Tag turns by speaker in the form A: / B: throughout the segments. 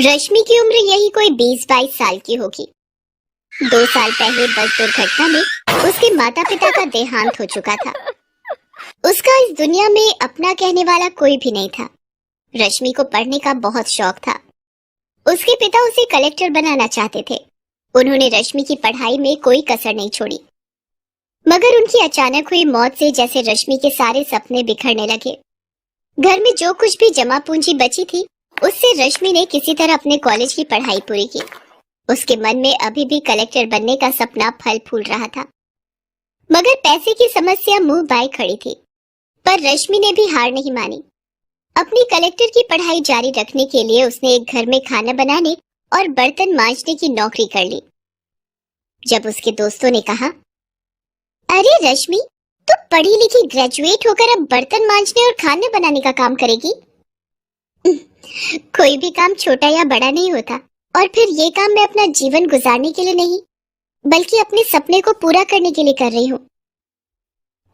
A: रश्मि की उम्र यही कोई 20-22 साल की होगी। 2 साल पहले बस दुर्घटना में उसके माता पिता का देहांत हो चुका था। उसका इस दुनिया में अपना कहने वाला कोई भी नहीं था। रश्मि को पढ़ने का बहुत शौक था। उसके पिता उसे कलेक्टर बनाना चाहते थे। उन्होंने रश्मि की पढ़ाई में कोई कसर नहीं छोड़ी। मगर उनकी अचानक हुई मौत से जैसे रश्मि के सारे सपने बिखरने लगे। घर में जो कुछ भी जमा पूंजी बची थी, उससे रश्मि ने किसी तरह अपने कॉलेज की पढ़ाई पूरी की। उसके मन में अभी भी कलेक्टर बनने का सपना फल फूल रहा था। मगर पैसे की समस्या मुंह बाए खड़ी थी। पर रश्मि ने भी हार नहीं मानी। अपनी कलेक्टर की पढ़ाई जारी रखने के लिए उसने एक घर में खाना बनाने और बर्तन मांजने की नौकरी कर ली। जब उसके दोस्तों ने कहा, अरे रश्मि, तू पढ़ी लिखी ग्रेजुएट होकर अब बर्तन मांजने और खाने बनाने का काम करेगी? कोई भी काम छोटा या बड़ा नहीं होता, और फिर ये काम मैं अपना जीवन गुजारने के लिए नहीं, बल्कि अपने सपने को पूरा करने के लिए कर रही हूँ।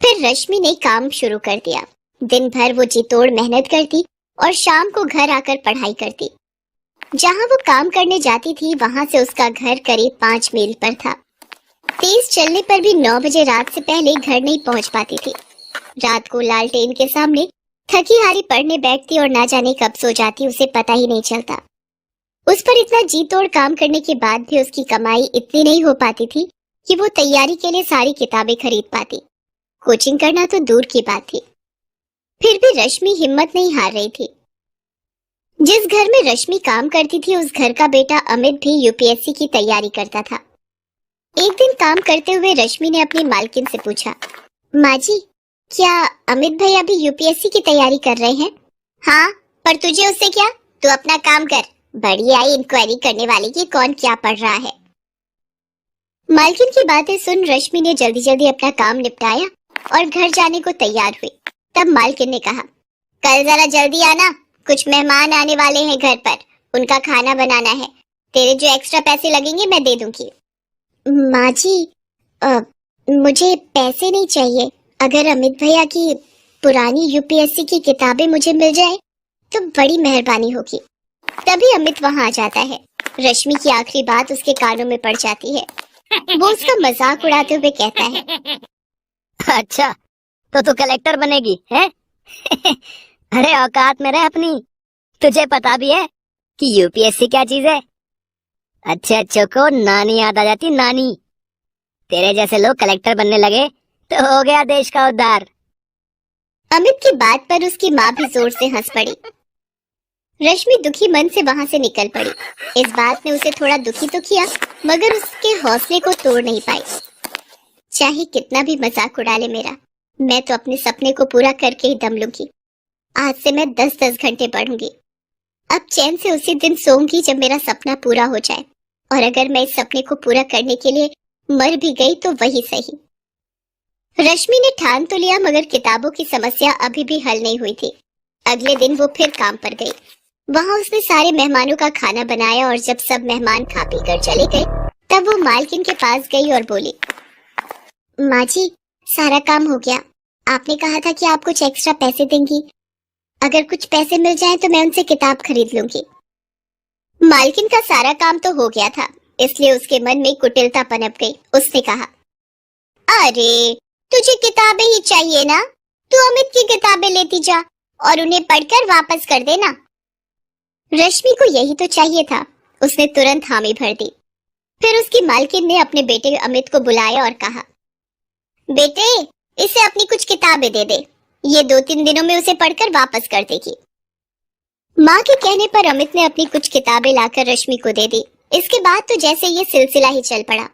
A: फिर रश्मि ने काम शुरू कर दिया। दिन भर वो जी तोड़ मेहनत करती और शाम को घर आकर पढ़ाई करती। जहाँ वो काम करने जाती थी, वहां से उसका घर करीब 5 मील पर था। तेज चलने पर भी 9 बजे रात से पहले घर नहीं पहुंच पाती थी। रात को लालटेन के सामने थकी हारी पढ़ने बैठती और ना जाने कब सो जाती, उसे पता ही नहीं चलता। उस पर इतना जी तोड़ काम करने के बाद भी उसकी कमाई इतनी नहीं हो पाती थी कि वो तैयारी के लिए सारी किताबें खरीद पाती। कोचिंग करना तो दूर की बात थी। फिर भी रश्मि हिम्मत नहीं हार रही थी। जिस घर में रश्मि काम करती थी, उस घर का बेटा अमित भी यूपीएससी की तैयारी करता था। एक दिन काम करते हुए रश्मि ने अपनी मालकिन से पूछा, माँ जी, क्या अमित भैया भी यूपीएससी की तैयारी कर रहे हैं? हाँ, पर तुझे उससे क्या? तू अपना काम कर। बड़ी आई इंक्वायरी करने वाली की कौन क्या पढ़ रहा है। मालकिन की बातें सुन रश्मि ने जल्दी जल्दी अपना काम निपटाया और घर जाने को तैयार हुई। तब मालकिन ने कहा, कल जरा जल्दी आना, कुछ मेहमान आने वाले हैं घर पर, उनका खाना बनाना है। तेरे जो एक्स्ट्रा पैसे लगेंगे मैं दे दूंगी। माँ जी, मुझे पैसे नहीं चाहिए। अगर अमित भैया की पुरानी यूपीएससी की किताबें मुझे मिल जाए तो बड़ी मेहरबानी होगी। तभी अमित वहां आ जाता है। रश्मि की आखिरी बात उसके कानों में पड़ जाती है। वो उसका मजाक उड़ाते हुए कहता है,
B: अच्छा, तो तू कलेक्टर बनेगी है? अरे औकात में रह अपनी। तुझे पता भी है कि यूपीएससी क्या चीज है? अच्छे अच्छों को नानी याद आ जाती, नानी। तेरे जैसे लोग कलेक्टर बनने लगे तो हो गया देश का उद्धार।
A: अमित की बात पर उसकी माँ भी जोर से हंस पड़ी। रश्मि दुखी मन से वहां से निकल पड़ी। इस बात ने उसे थोड़ा दुखी तो किया, मगर उसके हौसले को तोड़ नहीं पाई। चाहे कितना भी मजाक उड़ा ले मेरा, मैं तो अपने सपने को पूरा करके ही दम लूंगी। आज से मैं 10-10 घंटे पढ़ूंगी। अब चैन से उसी दिन सोऊंगी जब मेरा सपना पूरा हो जाए, और अगर मैं इस सपने को पूरा करने के लिए मर भी गई तो वही सही। रश्मि ने ठान तो लिया, मगर किताबों की समस्या अभी भी हल नहीं हुई थी। अगले दिन वो फिर काम पर गई। वहां उसने सारे मेहमानों का खाना बनाया और जब सब मेहमान खा पी कर चले गए, तब वो मालकिन के पास गई और बोली, माँ जी, सारा काम हो गया। आपने कहा था कि आप कुछ एक्स्ट्रा पैसे देंगी। अगर कुछ पैसे मिल जाए तो मैं उनसे किताब खरीद लूंगी। मालकिन का सारा काम तो हो गया था, इसलिए उसके मन में कुटिलता पनप गई। उसने कहा, अरे, तुझे किताबें ही चाहिए ना? तू अमित की किताबें लेती जा और उन्हें पढ़कर वापस कर देना। रश्मि को यही तो चाहिए था। उसने तुरंत हामी भर दी। फिर उसकी मालकिन ने अपने बेटे अमित को बुलाया और कहा, बेटे, इसे अपनी कुछ किताबें दे दे। ये 2-3 दिनों में उसे पढ़कर वापस कर देगी। माँ के कहने पर अमित ने अपनी कुछ किताबें लाकर रश्मि को दे दी। इसके बाद तो जैसे ये सिलसिला ही चल पड़ा।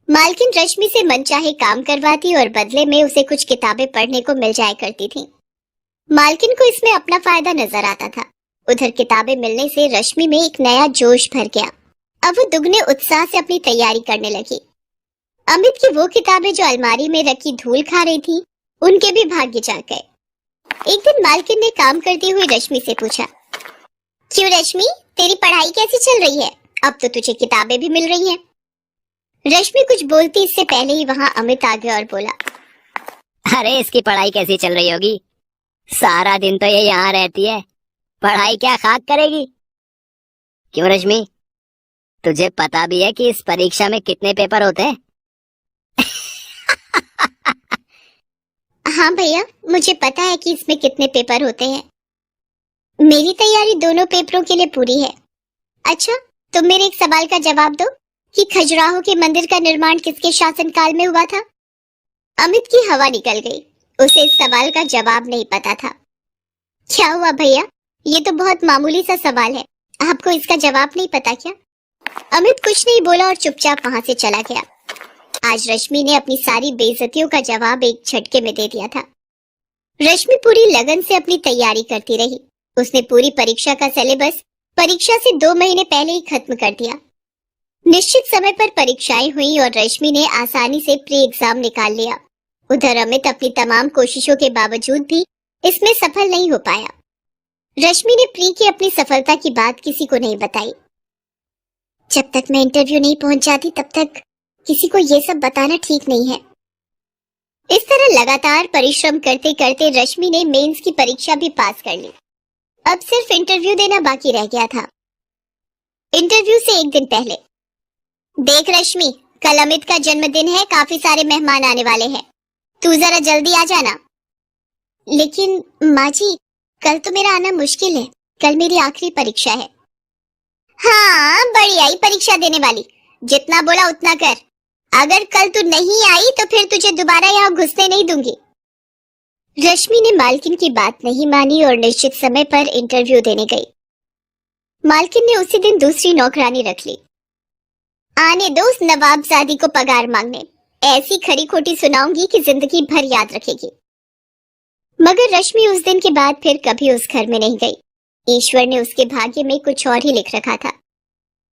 A: मालकिन रश्मि से मनचाहे काम करवाती और बदले में उसे कुछ किताबें पढ़ने को मिल जाया करती थी। मालकिन को इसमें अपना फायदा नजर आता था। उधर किताबें मिलने से रश्मि में एक नया जोश भर गया। अब वो दुगने उत्साह से अपनी तैयारी करने लगी। अमित की वो किताबें जो अलमारी में रखी धूल खा रही थी, उनके भी भाग्य जाग गए। एक दिन मालकिन ने काम करती हुई रश्मि से पूछा, क्यों रश्मि, तेरी पढ़ाई कैसी चल रही है? अब तो तुझे किताबें भी मिल रही हैं। रश्मि कुछ बोलती इससे पहले ही वहां अमित आ गया और बोला,
B: अरे इसकी पढ़ाई कैसी चल रही होगी? सारा दिन तो ये यहाँ रहती है, पढ़ाई क्या खाक करेगी। क्यों रश्मि, तुझे पता भी है कि इस परीक्षा में कितने पेपर होते हैं?
A: हाँ भैया, मुझे पता है कि इसमें कितने पेपर होते हैं। मेरी तैयारी दोनों पेपरों के लिए पूरी है। अच्छा, तुम मेरे एक सवाल का जवाब दो कि खजुराहो के मंदिर का निर्माण किसके शासनकाल में हुआ था? अमित की हवा निकल गई। उसे इस सवाल का जवाब नहीं पता था। क्या हुआ भैया? ये तो बहुत मामूली सा सवाल है, आपको इसका जवाब नहीं पता क्या? अमित कुछ नहीं बोला और चुपचाप वहां से चला गया। आज रश्मि ने अपनी सारी बेइज्जतियों का जवाब एक झटके में दे दिया था। रश्मि पूरी लगन से अपनी तैयारी करती रही। उसने पूरी परीक्षा का सिलेबस परीक्षा से 2 महीने पहले ही खत्म कर दिया। निश्चित समय पर परीक्षाएं हुई और रश्मि ने आसानी से प्री एग्जाम निकाल लिया। उधर अमित अपनी तमाम कोशिशों के बावजूद भी इसमें सफल नहीं हो पाया। रश्मि ने प्री की अपनी सफलता की बात किसी को नहीं बताई। जब तक मैं इंटरव्यू नहीं पहुंच जाती तब तक किसी को ये सब बताना ठीक नहीं है। इस तरह लगातार परिश्रम करते करते रश्मि ने मेंस की परीक्षा भी पास कर ली। अब सिर्फ इंटरव्यू देना बाकी रह गया था। इंटरव्यू से एक दिन पहले, देख रश्मि, कल अमित का जन्मदिन है, काफी सारे मेहमान आने वाले हैं, तू जरा जल्दी आ जाना। लेकिन माँ जी, कल तो मेरा आना मुश्किल है, कल मेरी आखिरी परीक्षा है। हाँ, बड़ी आई परीक्षा देने वाली, जितना बोला उतना कर। अगर कल तू नहीं आई तो फिर तुझे दोबारा यहाँ घुसने नहीं दूंगी। रश्मि ने मालकिन की बात नहीं मानी और निश्चित समय पर इंटरव्यू देने गई। मालकिन ने उसी दिन दूसरी नौकरानी रख ली। आने दो उस नवाबजादी को पगार मांगने, ऐसी खरी खोटी सुनाऊंगी कि जिंदगी भर याद रखेगी। मगर रश्मि उस दिन के बाद फिर कभी उस घर में नहीं गई। ईश्वर ने उसके भाग्य में कुछ और ही लिख रखा था।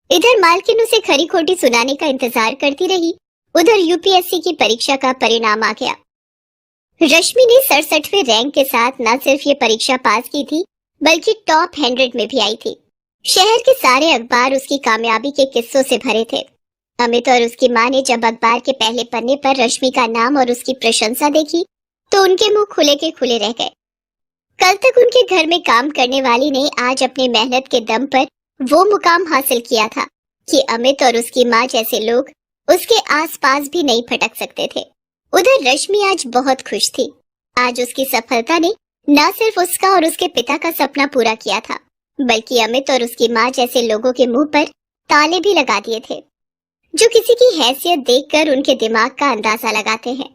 A: इधर मालकिन उसे खरी खोटी सुनाने का इंतजार करती रही, उधर यूपीएससी की परीक्षा का परिणाम आ गया। रश्मि ने 67वें रैंक के साथ न सिर्फ ये परीक्षा पास की थी, बल्कि टॉप 100 में भी आई थी। शहर के सारे अखबार उसकी कामयाबी के किस्सों से भरे थे। अमित और उसकी माँ ने जब अखबार के पहले पन्ने पर रश्मि का नाम और उसकी प्रशंसा देखी तो उनके मुंह खुले के खुले रह गए। कल तक उनके घर में काम करने वाली ने आज अपनी मेहनत के दम पर वो मुकाम हासिल किया था कि अमित और उसकी माँ जैसे लोग उसके आसपास भी नहीं फटक सकते थे। उधर रश्मि आज बहुत खुश थी। आज उसकी सफलता ने न सिर्फ उसका और उसके पिता का सपना पूरा किया था, बल्कि अमित और उसकी माँ जैसे लोगों के मुंह पर ताले भी लगा दिए थे, जो किसी की हैसियत देखकर उनके दिमाग का अंदाजा लगाते हैं।